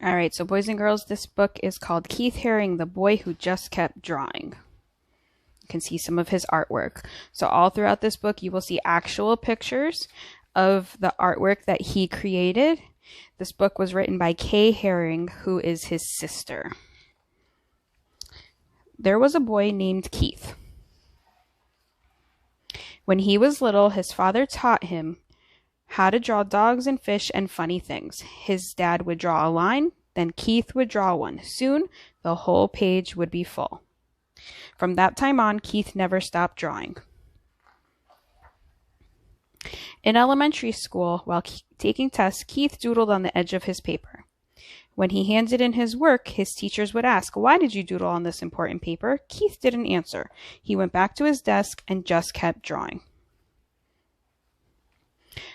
All right, so boys and girls, this book is called Keith Haring, The Boy Who Just Kept Drawing. You can see some of his artwork. So all throughout this book, you will see actual pictures of the artwork that he created. This book was written by Kay Haring, who is his sister. There was a boy named Keith. When he was little, his father taught him how to draw dogs and fish and funny things. His dad would draw a line, then Keith would draw one. Soon, the whole page would be full. From that time on, Keith never stopped drawing. In elementary school, while taking tests, Keith doodled on the edge of his paper. When he handed in his work, his teachers would ask, "Why did you doodle on this important paper?" Keith didn't answer. He went back to his desk and just kept drawing.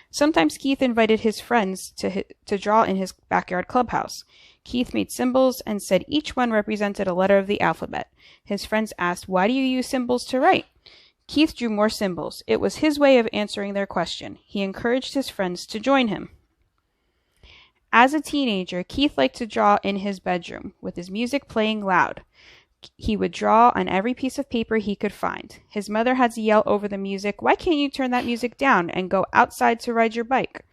Sometimes Keith invited his friends to draw in his backyard clubhouse. Keith made symbols and said each one represented a letter of the alphabet. His friends asked, "Why do you use symbols to write?" Keith drew more symbols. It was his way of answering their question. He encouraged his friends to join him. As a teenager, Keith liked to draw in his bedroom, with his music playing loud. He would draw on every piece of paper he could find. His mother had to yell over the music, "Why can't you turn that music down and go outside to ride your bike?"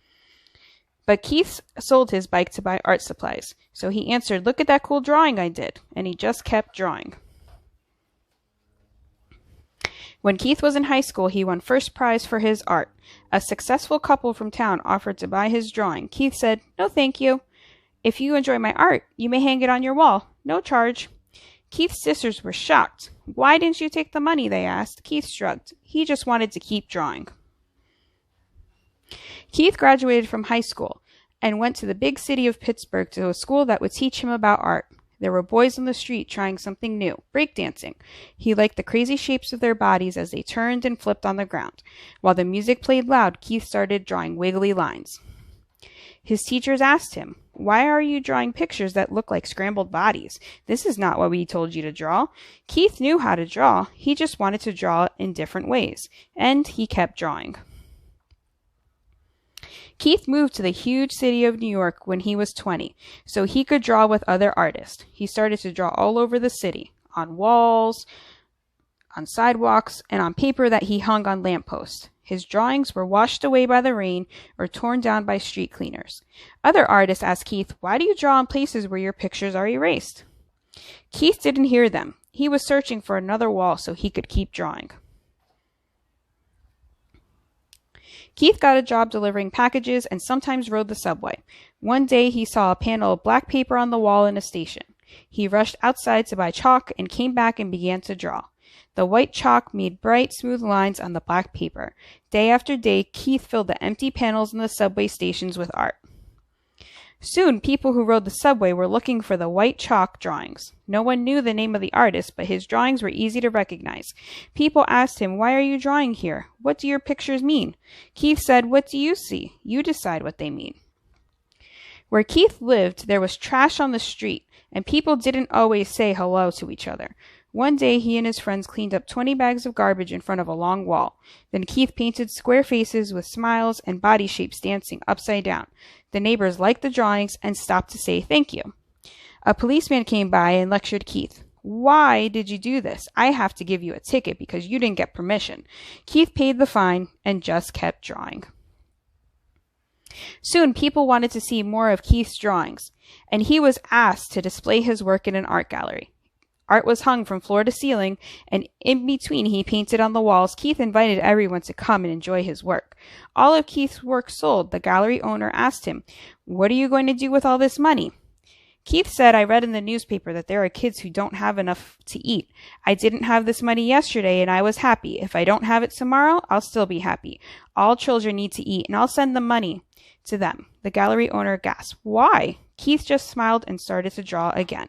But Keith sold his bike to buy art supplies. So he answered, "Look at that cool drawing I did." And he just kept drawing. When Keith was in high school, he won first prize for his art. A successful couple from town offered to buy his drawing. Keith said, "No, thank you. If you enjoy my art, you may hang it on your wall. No charge." Keith's sisters were shocked. "Why didn't you take the money?" they asked. Keith shrugged. He just wanted to keep drawing. Keith graduated from high school and went to the big city of Pittsburgh to a school that would teach him about art. There were boys on the street trying something new, breakdancing. He liked the crazy shapes of their bodies as they turned and flipped on the ground. While the music played loud, Keith started drawing wiggly lines. His teachers asked him, "Why are you drawing pictures that look like scrambled bodies? This is not what we told you to draw." Keith knew how to draw. He just wanted to draw in different ways. And he kept drawing. Keith moved to the huge city of New York when he was 20, so he could draw with other artists. He started to draw all over the city, on walls, on sidewalks, and on paper that he hung on lampposts. His drawings were washed away by the rain or torn down by street cleaners. Other artists asked Keith, "Why do you draw in places where your pictures are erased?" Keith didn't hear them. He was searching for another wall so he could keep drawing. Keith got a job delivering packages and sometimes rode the subway. One day he saw a panel of black paper on the wall in a station. He rushed outside to buy chalk and came back and began to draw. The white chalk made bright, smooth lines on the black paper. Day after day, Keith filled the empty panels in the subway stations with art. Soon, people who rode the subway were looking for the white chalk drawings. No one knew the name of the artist, but his drawings were easy to recognize. People asked him, "Why are you drawing here? What do your pictures mean?" Keith said, "What do you see? You decide what they mean." Where Keith lived, there was trash on the street, and people didn't always say hello to each other. One day, he and his friends cleaned up 20 bags of garbage in front of a long wall. Then Keith painted square faces with smiles and body shapes dancing upside down. The neighbors liked the drawings and stopped to say thank you. A policeman came by and lectured Keith. "Why did you do this? I have to give you a ticket because you didn't get permission." Keith paid the fine and just kept drawing. Soon, people wanted to see more of Keith's drawings, and he was asked to display his work in an art gallery. Art was hung from floor to ceiling, and in between he painted on the walls. Keith invited everyone to come and enjoy his work. All of Keith's work sold. The gallery owner asked him, "What are you going to do with all this money?" Keith said, "I read in the newspaper that there are kids who don't have enough to eat. I didn't have this money yesterday, and I was happy. If I don't have it tomorrow, I'll still be happy. All children need to eat, and I'll send the money to them." The gallery owner gasped, "Why?" Keith just smiled and started to draw again.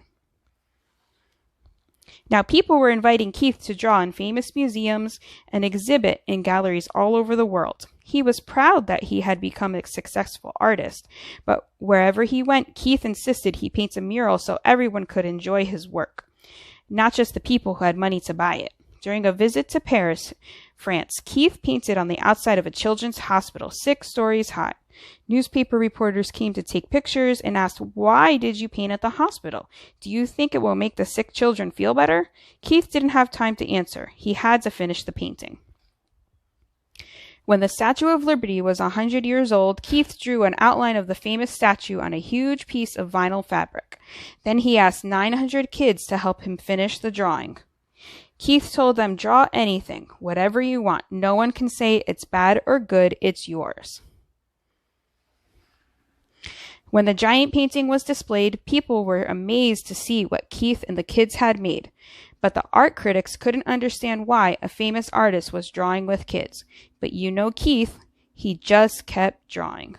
Now people were inviting Keith to draw in famous museums and exhibit in galleries all over the world. He was proud that he had become a successful artist, but wherever he went, Keith insisted he paint a mural so everyone could enjoy his work, not just the people who had money to buy it. During a visit to Paris, France, Keith painted on the outside of a children's hospital 6 stories high. Newspaper reporters came to take pictures and asked, "Why did you paint at the hospital? Do you think it will make the sick children feel better?" Keith didn't have time to answer. He had to finish the painting. When the Statue of Liberty was 100 years old, Keith drew an outline of the famous statue on a huge piece of vinyl fabric. Then he asked 900 kids to help him finish the drawing. Keith told them, "Draw anything, whatever you want. No one can say it's bad or good, it's yours." When the giant painting was displayed, people were amazed to see what Keith and the kids had made. But the art critics couldn't understand why a famous artist was drawing with kids. But you know Keith, he just kept drawing.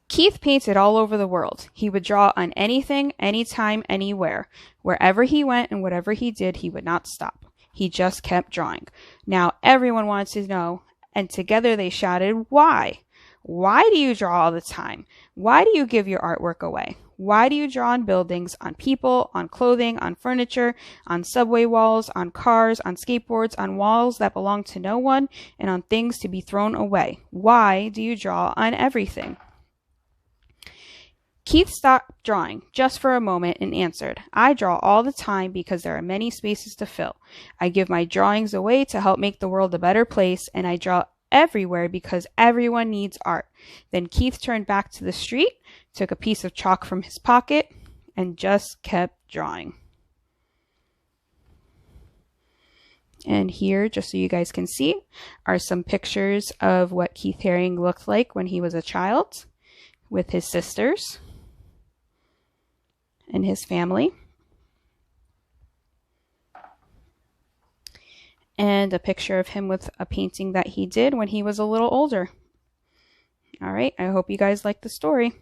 Keith painted all over the world. He would draw on anything, anytime, anywhere. Wherever he went and whatever he did, he would not stop. He just kept drawing. Now everyone wanted to know, and together they shouted, "Why? Why do you draw all the time? Why do you give your artwork away? Why do you draw on buildings, on people, on clothing, on furniture, on subway walls, on cars, on skateboards, on walls that belong to no one, and on things to be thrown away? Why do you draw on everything?" Keith stopped drawing just for a moment and answered, "I draw all the time because there are many spaces to fill. I give my drawings away to help make the world a better place, and I draw everywhere because everyone needs art." Then Keith turned back to the street, took a piece of chalk from his pocket, and just kept drawing. And here, just so you guys can see, are some pictures of what Keith Haring looked like when he was a child with his sisters and his family. And a picture of him with a painting that he did when he was a little older. All right, I hope you guys like the story.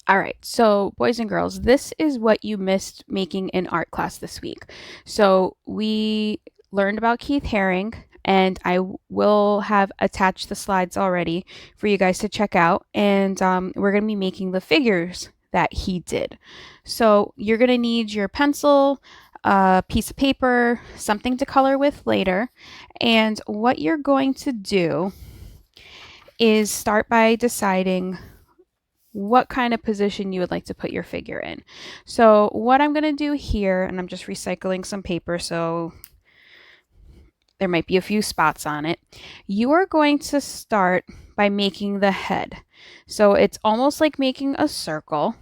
All right, so boys and girls, this is what you missed making in art class this week. So we learned about Keith Haring, and I will have attached the slides already for you guys to check out. And we're going to be making the figures that he did. So you're going to need your pencil, a piece of paper, something to color with later. And what you're going to do is start by deciding what kind of position you would like to put your figure in. So what I'm going to do here, and I'm just recycling some paper, so there might be a few spots on it. You are going to start by making the head. So it's almost like making a circle,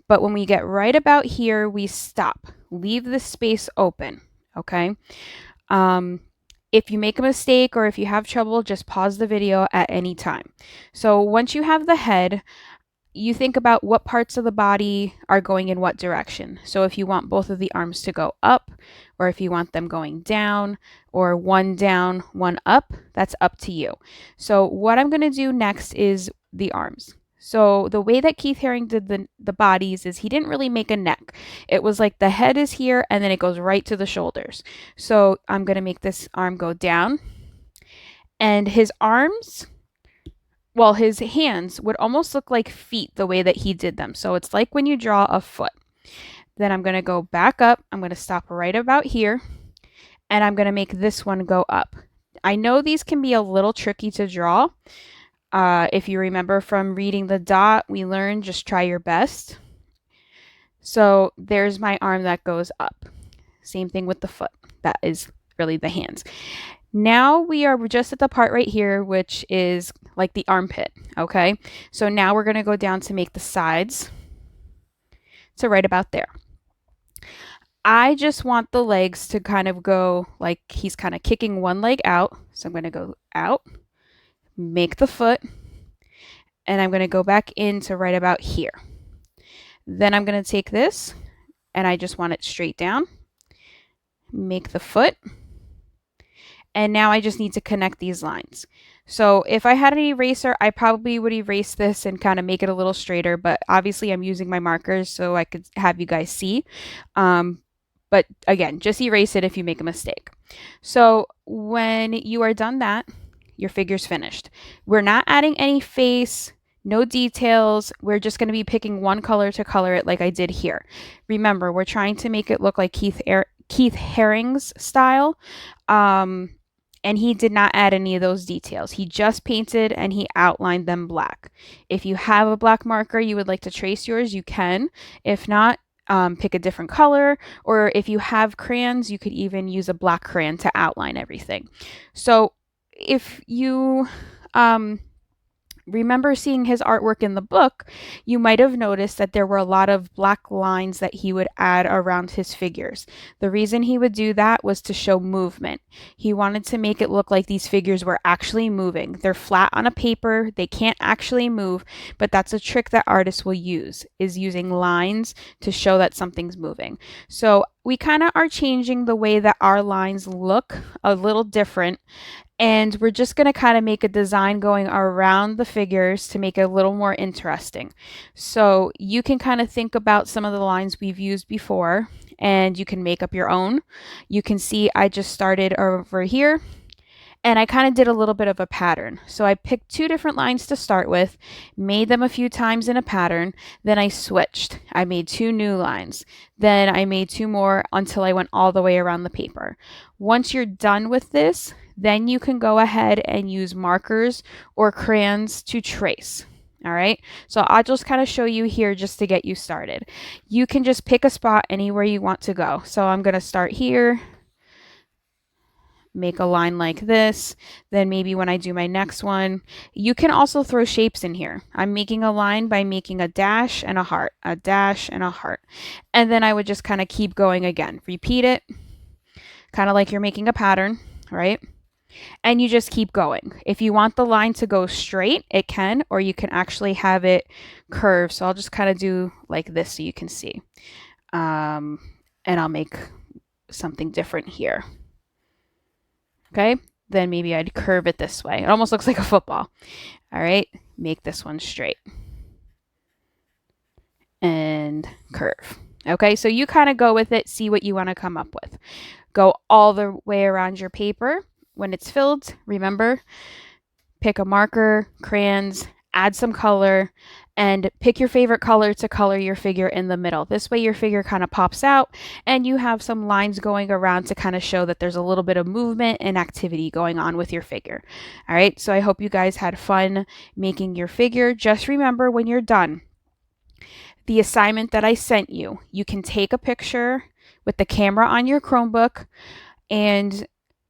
but when we get right about here, we stop. Leave the space open, okay? If you make a mistake or if you have trouble, just pause the video at any time. So once you have the head, you think about what parts of the body are going in what direction. So if you want both of the arms to go up, or if you want them going down, or one down, one up, that's up to you. So what I'm going to do next is the arms. So the way that Keith Haring did the bodies is he didn't really make a neck. It was like the head is here and then it goes right to the shoulders. So I'm going to make this arm go down, and his arms, well, his hands would almost look like feet the way that he did them. So it's like when you draw a foot. Then I'm going to go back up. I'm going to stop right about here, and I'm going to make this one go up. I know these can be a little tricky to draw. If you remember from reading the dot, we learned just try your best. So there's my arm that goes up. Same thing with the foot. That is really the hands. Now we are just at the part right here, which is like the armpit, okay? So now we're going to go down to make the sides. So right about there. I just want the legs to kind of go like he's kind of kicking one leg out. So I'm going to go out, make the foot, and I'm going to go back into right about here. Then I'm going to take this, and I just want it straight down, make the foot, and now I just need to connect these lines. So if I had an eraser, I probably would erase this and kind of make it a little straighter, but obviously I'm using my markers so I could have you guys see. But again, just erase it if you make a mistake. So when you are done that, your figure's finished. We're not adding any face, No details. We're just going to be picking one color to color it like I did here. Remember, we're trying to make it look like Keith Haring's style. Um, and he did not add any of those details. He just painted and he outlined them black. If you have a black marker you would like to trace yours, you can. If not, pick a different color, or if you have crayons, you could even use a black crayon to outline everything. So if you remember seeing his artwork in the book, you might have noticed that there were a lot of black lines that he would add around his figures. The reason he would do that was to show movement. He wanted to make it look like these figures were actually moving. They're flat on a paper, they can't actually move, but that's a trick that artists will use, is using lines to show that something's moving. So we kind of are changing the way that our lines look a little different, and we're just going to kind of make a design going around the figures to make it a little more interesting. So you can kind of think about some of the lines we've used before and you can make up your own. You can see I just started over here and I kind of did a little bit of a pattern. So I picked 2 different lines to start with, made them a few times in a pattern, then I switched. I made 2 new lines. Then I made 2 more until I went all the way around the paper. Once you're done with this, then you can go ahead and use markers or crayons to trace. All right, so I'll just kind of show you here just to get you started. You can just pick a spot anywhere you want to go. So I'm going to start here, make a line like this. Then maybe when I do my next one, you can also throw shapes in here. I'm making a line by making a dash and a heart, a dash and a heart. And then I would just kind of keep going again. Repeat it, kind of like you're making a pattern, right? And you just keep going. If you want the line to go straight, it can, or you can actually have it curve. So I'll just kind of do like this so you can see. And I'll make something different here. Okay, then maybe I'd curve it this way. It almost looks like a football. All right, make this one straight. And curve. Okay, so you kind of go with it, see what you want to come up with. Go all the way around your paper. When it's filled, remember, pick a marker, crayons, add some color, and pick your favorite color to color your figure in the middle. This way your figure kind of pops out and you have some lines going around to kind of show that there's a little bit of movement and activity going on with your figure. All right, so I hope you guys had fun making your figure. Just remember, when you're done, the assignment that I sent you, you can take a picture with the camera on your Chromebook and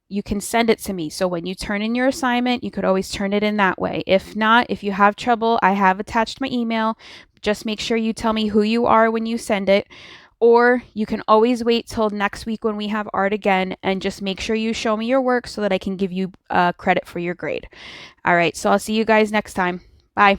you can send it to me. So when you turn in your assignment, you could always turn it in that way. If not, if you have trouble, I have attached my email. Just make sure you tell me who you are when you send it. Or you can always wait till next week when we have art again and just make sure you show me your work so that I can give you credit for your grade. All right, so I'll see you guys next time. Bye.